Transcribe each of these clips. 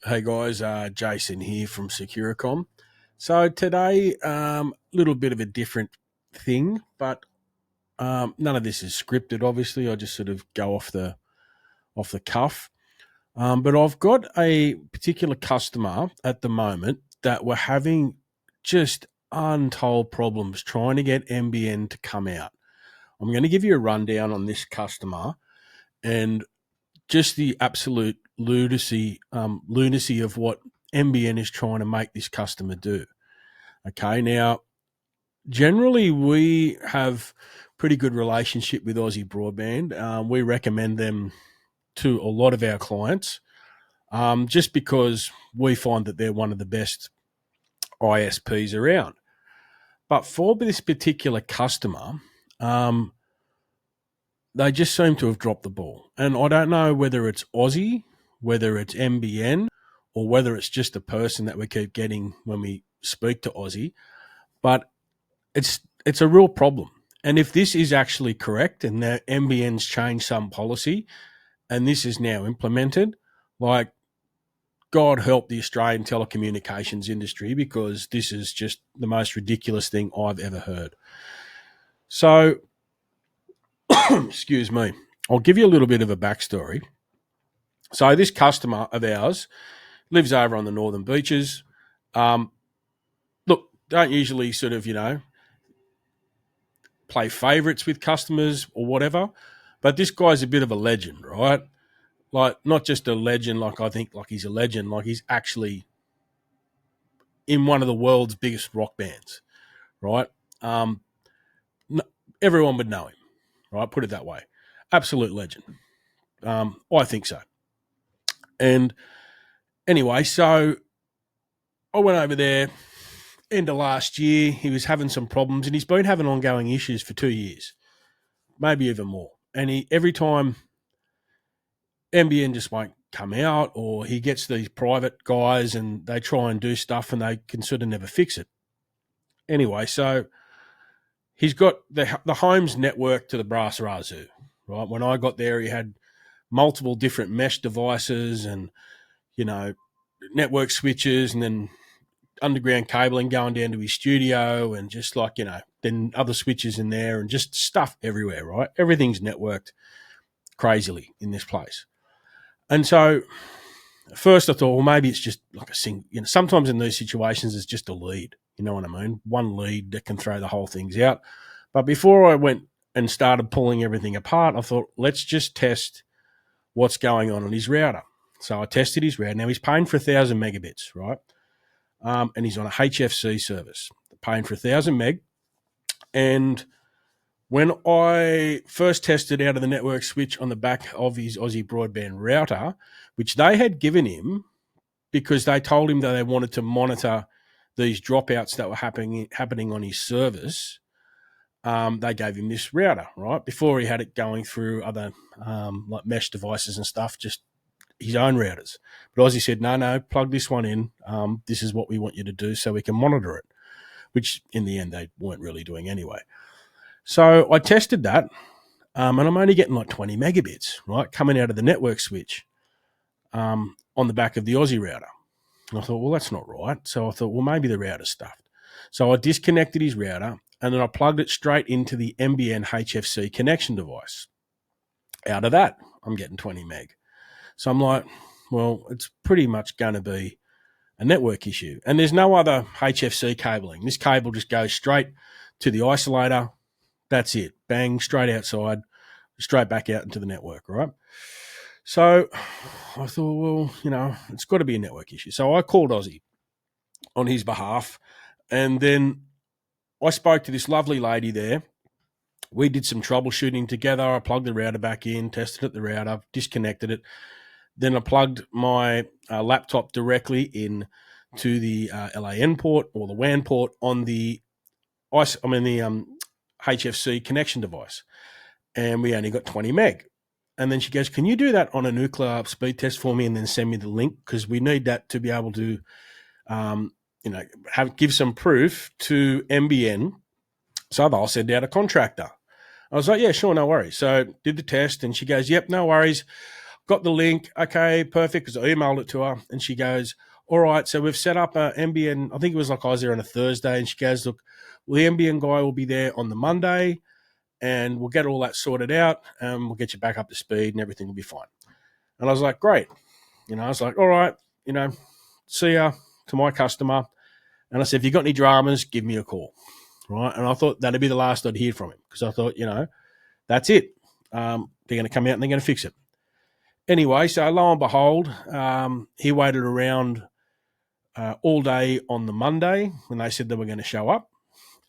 Hey guys, Jason here from Securicom. So today, little bit of a different thing, but none of this is scripted. Obviously, I just sort of go off the cuff. But I've got a particular customer at the moment that we're having just untold problems trying to get NBN to come out. I'm going to give you a rundown on this customer and just the absolute lunacy of what NBN is trying to make this customer do. Okay, now generally we have pretty good relationship with Aussie Broadband. We recommend them to a lot of our clients, just because we find that they're one of the best ISPs around. But for this particular customer, they just seem to have dropped the ball. And I don't know whether it's Aussie, whether it's NBN, or whether it's just a person that we keep getting when we speak to Aussie. But it's a real problem. And if this is actually correct and that NBN's changed some policy and this is now implemented, like, God help the Australian telecommunications industry, because this is just the most ridiculous thing I've ever heard. So, excuse me, I'll give you a little bit of a backstory. So this customer of ours lives over on the northern beaches. Look, don't usually sort of, play favourites with customers or whatever, but this guy's a bit of a legend, right? Like, not just a legend, like I think like he's a legend, like he's actually in one of the world's biggest rock bands, right? Everyone would know him, right? Put it that way. Absolute legend. I think so. And anyway, so I went over there end of last year. He was having some problems and he's been having ongoing issues for 2 years, maybe even more. And every time NBN just won't come out, or he gets these private guys and they try and do stuff and they can sort of never fix it. Anyway, so he's got the home's network to the brass razoo, right? When I got there, he had multiple different mesh devices and, network switches, and then underground cabling going down to his studio, and just like, then other switches in there and just stuff everywhere, right? Everything's networked crazily in this place. And so at first I thought, well, maybe it's just like a single, sometimes in these situations it's just a lead, you know what I mean? One lead that can throw the whole things out. But before I went and started pulling everything apart, I thought, let's just test what's going on his router. So I tested his router. Now he's paying for 1,000 megabits, right? And he's on a HFC service, paying for 1,000 meg. And when I first tested out of the network switch on the back of his Aussie Broadband router, which they had given him because they told him that they wanted to monitor these dropouts that were happening on his service, they gave him this router, right? Before he had it going through other like mesh devices and stuff, just his own routers. But Aussie said, no, plug this one in. This is what we want you to do so we can monitor it, which in the end they weren't really doing anyway. So I tested that, and I'm only getting like 20 megabits, right, coming out of the network switch on the back of the Aussie router. And I thought, well, that's not right. So I thought, well, maybe the router's stuffed. So I disconnected his router, and then I plugged it straight into the NBN HFC connection device. Out of that, I'm getting 20 meg. So I'm like, well, it's pretty much going to be a network issue. And there's no other HFC cabling. This cable just goes straight to the isolator. That's it. Bang, straight outside, straight back out into the network, right? So I thought, well, it's got to be a network issue. So I called Aussie on his behalf, and then I spoke to this lovely lady there. We did some troubleshooting together. I plugged the router back in, tested at the router, disconnected it. Then I plugged my laptop directly in to the LAN port, or the WAN port, on the HFC connection device, and we only got 20 meg. And then she goes, can you do that on a nuclear speed test for me and then send me the link? Because we need that to be able to, give some proof to NBN so they'll send out a contractor. I was like, yeah, sure, no worries. So did the test, and she goes, yep, no worries. got the link. Okay, perfect, because I emailed it to her. And she goes, all right, so we've set up a NBN. I think it was like I was there on a Thursday. And she goes, look, well, the NBN guy will be there on the Monday, and we'll get all that sorted out. And we'll get you back up to speed, and everything will be fine. And I was like, great. I was like, all right, see ya to my customer. And I said, if you got any dramas, give me a call. Right. And I thought that'd be the last I'd hear from him, because I thought, that's it. They're going to come out and they're going to fix it. Anyway, so lo and behold, he waited around all day on the Monday when they said they were going to show up,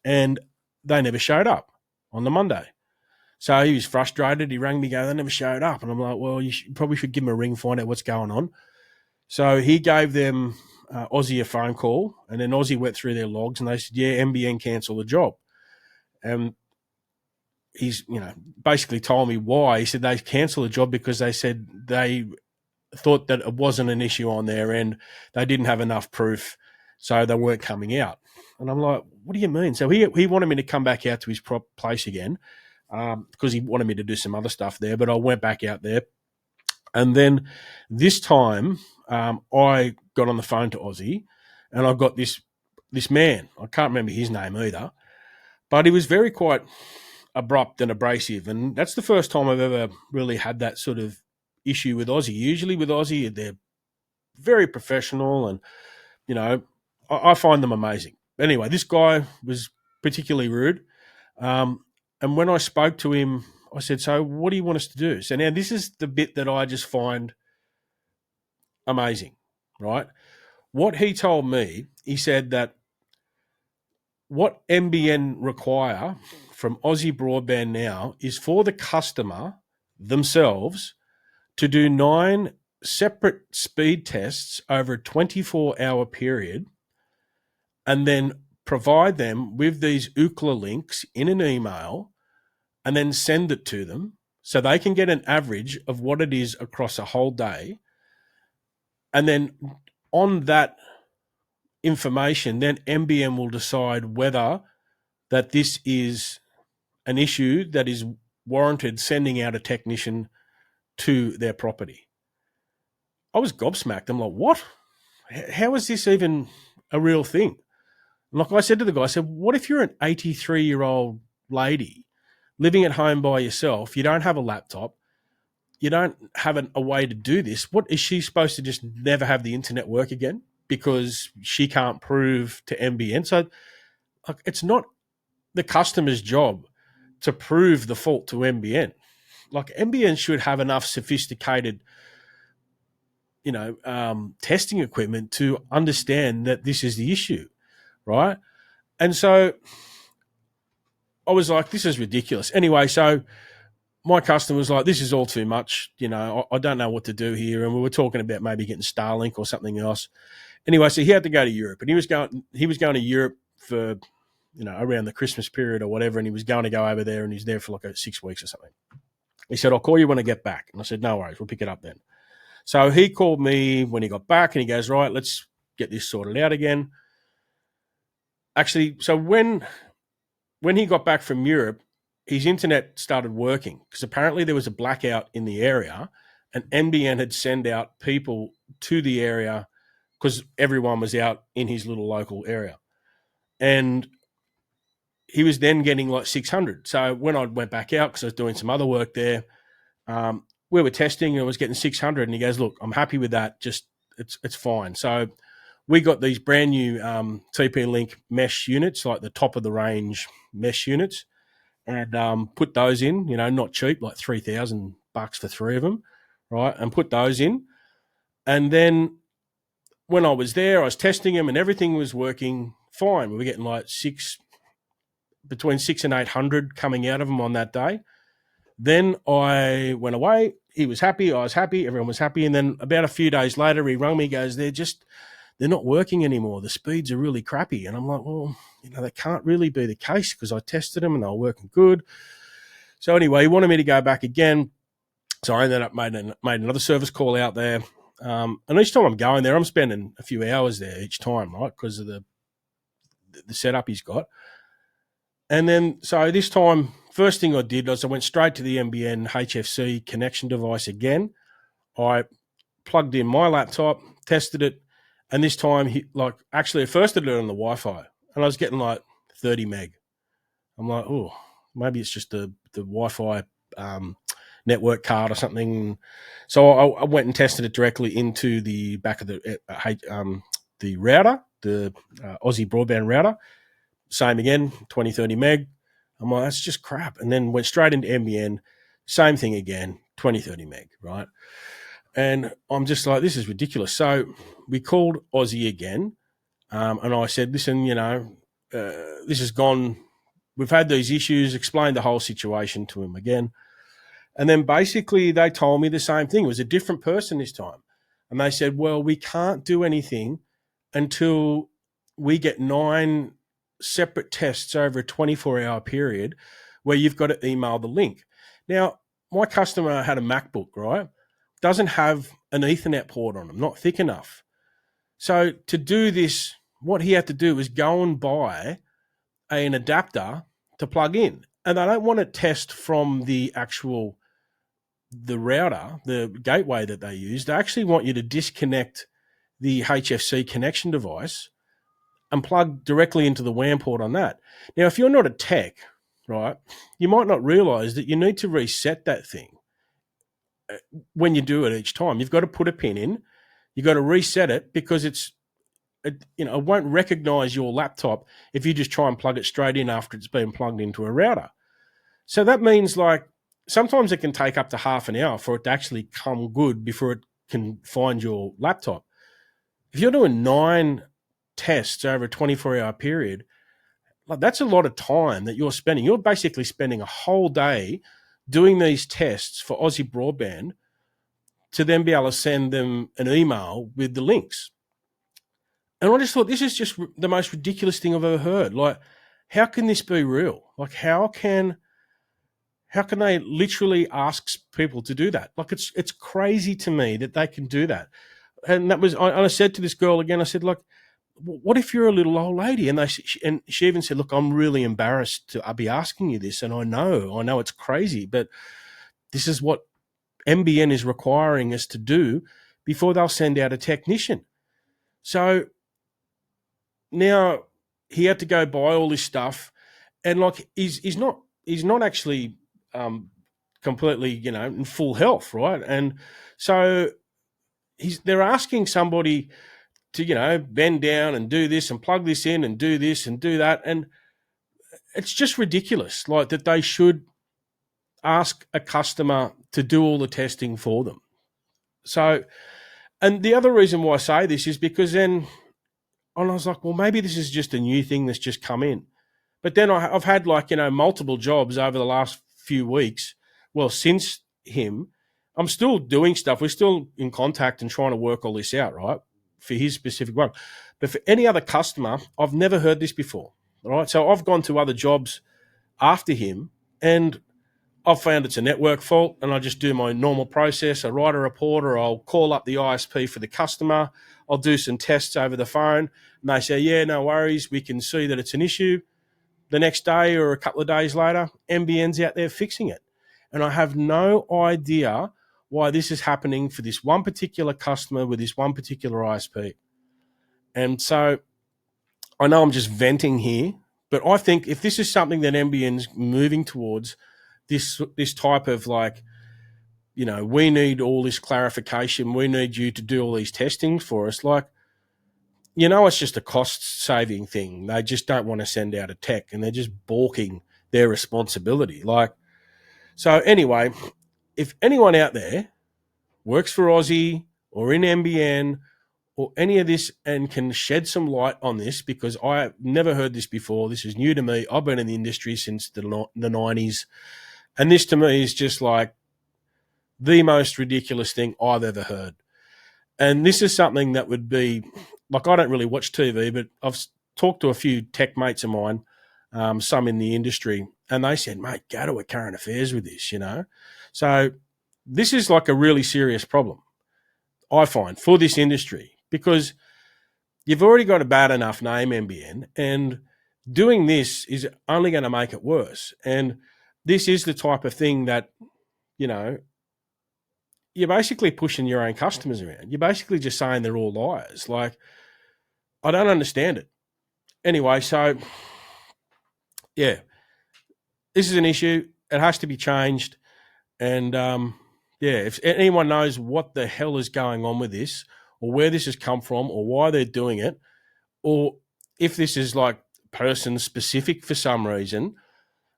and they never showed up on the Monday. So he was frustrated. He rang me, they never showed up. And I'm like, well, you probably should give them a ring, find out what's going on. So he gave them Aussie a phone call, and then Aussie went through their logs, and they said, yeah, NBN cancelled the job. And he's, basically told me why. He said they cancelled the job because they said they thought that it wasn't an issue on their end. They didn't have enough proof, so they weren't coming out. And I'm like, what do you mean? So he wanted me to come back out to his place again, because he wanted me to do some other stuff there, but I went back out there. And then this time I got on the phone to Aussie, and I got this man. I can't remember his name either, but he was very quite abrupt and abrasive. And that's the first time I've ever really had that sort of issue with Aussie. Usually with Aussie, they're very professional, and, I find them amazing. Anyway, this guy was particularly rude. And when I spoke to him, I said, so what do you want us to do? So now this is the bit that I just find amazing, right? What he told me, he said that what NBN require from Aussie Broadband now is for the customer themselves to do 9 separate speed tests over a 24-hour period, and then provide them with these UCLA links in an email, and then send it to them so they can get an average of what it is across a whole day. And then on that information, then NBN will decide whether that this is an issue that is warranted sending out a technician to their property. I was gobsmacked. I'm like, what? How is this even a real thing? Like I said to the guy, I said, what if you're an 83-year-old lady living at home by yourself? You don't have a laptop. You don't have a way to do this. What is she supposed to just never have the internet work again because she can't prove to NBN? So it's not the customer's job to prove the fault to NBN. Like NBN should have enough sophisticated, testing equipment to understand that this is the issue, right? And so I was like, this is ridiculous. Anyway, so my customer was like, this is all too much. I don't know what to do here. And we were talking about maybe getting Starlink or something else. Anyway, so he had to go to Europe, and he was going to Europe for, around the Christmas period or whatever. And he was going to go over there, and he's there for like 6 weeks or something. He said, I'll call you when I get back. And I said, no worries, we'll pick it up then. So he called me when he got back, and he goes, right, let's get this sorted out again. Actually, so when he got back from Europe, his internet started working, because apparently there was a blackout in the area, and NBN had sent out people to the area because everyone was out in his little local area. And he was then getting like 600. So when I went back out, because I was doing some other work there, we were testing, and I was getting 600. And he goes, look, I'm happy with that. Just it's fine. So we got these brand new TP-Link mesh units, like the top of the range mesh units, and put those in, not cheap, like $3,000 for 3 of them, right? And put those in. And then when I was there, I was testing them, and everything was working fine. We were getting like between 600 and 800 coming out of them on that day. Then I went away. He was happy. I was happy. Everyone was happy. And then about a few days later, he rang me. He goes, they're not working anymore. The speeds are really crappy. And I'm like, well, that can't really be the case, because I tested them and they were working good. So anyway, he wanted me to go back again. So I ended up made another service call out there. And each time I'm going there, I'm spending a few hours there each time, right, because of the setup he's got. And then, so this time, first thing I did was I went straight to the NBN HFC connection device again. I plugged in my laptop, tested it, and this time, actually at first I did it on the Wi-Fi, and I was getting like 30 meg. I'm like, oh, maybe it's just the Wi-Fi network card or something. So I went and tested it directly into the back of the router, the Aussie Broadband router. Same again, 20, 30 meg. I'm like, that's just crap. And then went straight into NBN. Same thing again, 20, 30 meg, right? And I'm just like, this is ridiculous. So we called Aussie again, and I said, listen, this has gone. We've had these issues, explained the whole situation to him again. And then basically they told me the same thing. It was a different person this time. And they said, well, we can't do anything until we get 9 separate tests over a 24-hour period where you've got to email the link. Now, my customer had a MacBook, right? Doesn't have an Ethernet port on them, not thick enough. So to do this, what he had to do was go and buy an adapter to plug in. And they don't want to test from the router, the gateway that they use. They actually want you to disconnect the HFC connection device and plug directly into the WAN port on that. Now, if you're not a tech, right, you might not realize that you need to reset that thing when you do it each time. You've got to put a pin in. You've got to reset it because it won't recognize your laptop if you just try and plug it straight in after it's been plugged into a router. So that means like sometimes it can take up to half an hour for it to actually come good before it can find your laptop. If you're doing 9 tests over a 24-hour period, like that's a lot of time that you're spending. You're basically spending a whole day doing these tests for Aussie Broadband to then be able to send them an email with the links. And I just thought, this is just the most ridiculous thing I've ever heard. Like, how can this be real? Like, how can they literally ask people to do that? Like, it's crazy to me that they can do that. And I said to this girl again, I said, like, what if you're a little old lady? And she even said, look, I'm really embarrassed to be asking you this. And I know it's crazy, but this is what NBN is requiring us to do before they'll send out a technician. So now he had to go buy all this stuff, and like he's not actually completely in full health, right? And so they're asking somebody to bend down and do this and plug this in and do this and do that, and it's just ridiculous. Like that they should ask a customer to do all the testing for them. So, and the other reason why I say this is because then, and I was like, well, maybe this is just a new thing that's just come in. But then I've had multiple jobs over the last few weeks. Well, since him, I'm still doing stuff. We're still in contact and trying to work all this out, right, for his specific one. But for any other customer, I've never heard this before, right? So I've gone to other jobs after him, and I've found it's a network fault, and I just do my normal process. I write a report, or I'll call up the ISP for the customer. I'll do some tests over the phone, and they say, yeah, no worries. We can see that it's an issue. The next day or a couple of days later, NBN's out there fixing it. And I have no idea why this is happening for this one particular customer with this one particular ISP. And so I know I'm just venting here, but I think if this is something that NBN's moving towards, this type of we need all this clarification, we need you to do all these testings for us, it's just a cost-saving thing. They just don't want to send out a tech, and they're just balking their responsibility. So anyway, if anyone out there works for Aussie or in NBN or any of this and can shed some light on this, because I never heard this before. This is new to me. I've been in the industry since the 90s, and this to me is just like the most ridiculous thing I've ever heard. And this is something that would be, I don't really watch TV, but I've talked to a few tech mates of mine, some in the industry, and they said, mate, go to a current affairs with this, So this is like a really serious problem, I find, for this industry, because you've already got a bad enough name, NBN, and doing this is only going to make it worse. And this is the type of thing that, you're basically pushing your own customers around. You're basically just saying they're all liars. Like, I don't understand it. Anyway, so yeah, this is an issue. It has to be changed. And if anyone knows what the hell is going on with this, or where this has come from, or why they're doing it, or if this is like person specific for some reason,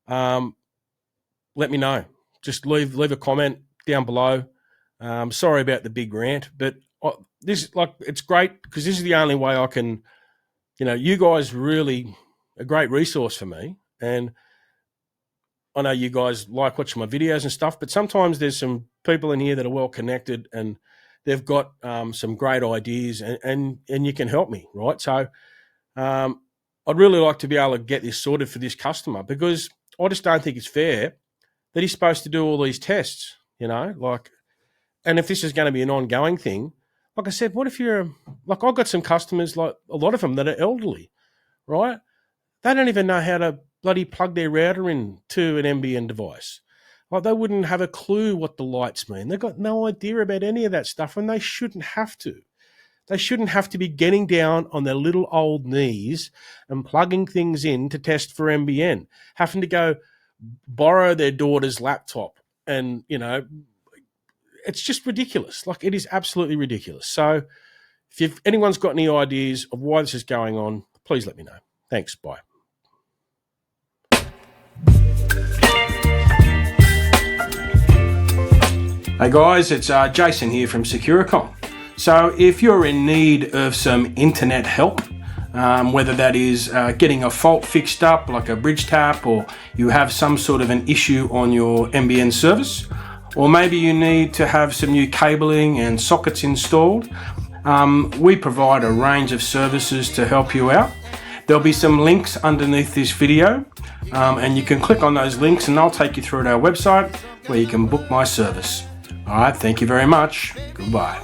let me know. Just leave a comment down below. Sorry about the big rant, but it's great because this is the only way I can, you guys really a great resource for me. And I know you guys like watching my videos and stuff, but sometimes there's some people in here that are well connected and they've got some great ideas and you can help me, right? So I'd really like to be able to get this sorted for this customer, because I just don't think it's fair that he's supposed to do all these tests, and if this is going to be an ongoing thing, like I said, what if I've got some customers, like a lot of them that are elderly, right? They don't even know how to bloody plug their router into an NBN device. Like, they wouldn't have a clue what the lights mean. They've got no idea about any of that stuff, and they shouldn't have to. They shouldn't have to be getting down on their little old knees and plugging things in to test for NBN, having to go borrow their daughter's laptop. And, it's just ridiculous. Like, it is absolutely ridiculous. So if anyone's got any ideas of why this is going on, please let me know. Thanks. Bye. Hey guys, it's Jason here from Securicom. So if you're in need of some internet help, whether that is getting a fault fixed up like a bridge tap, or you have some sort of an issue on your NBN service, or maybe you need to have some new cabling and sockets installed, we provide a range of services to help you out. There'll be some links underneath this video, and you can click on those links and I'll take you through to our website where you can book my service. All right, thank you very much. Goodbye.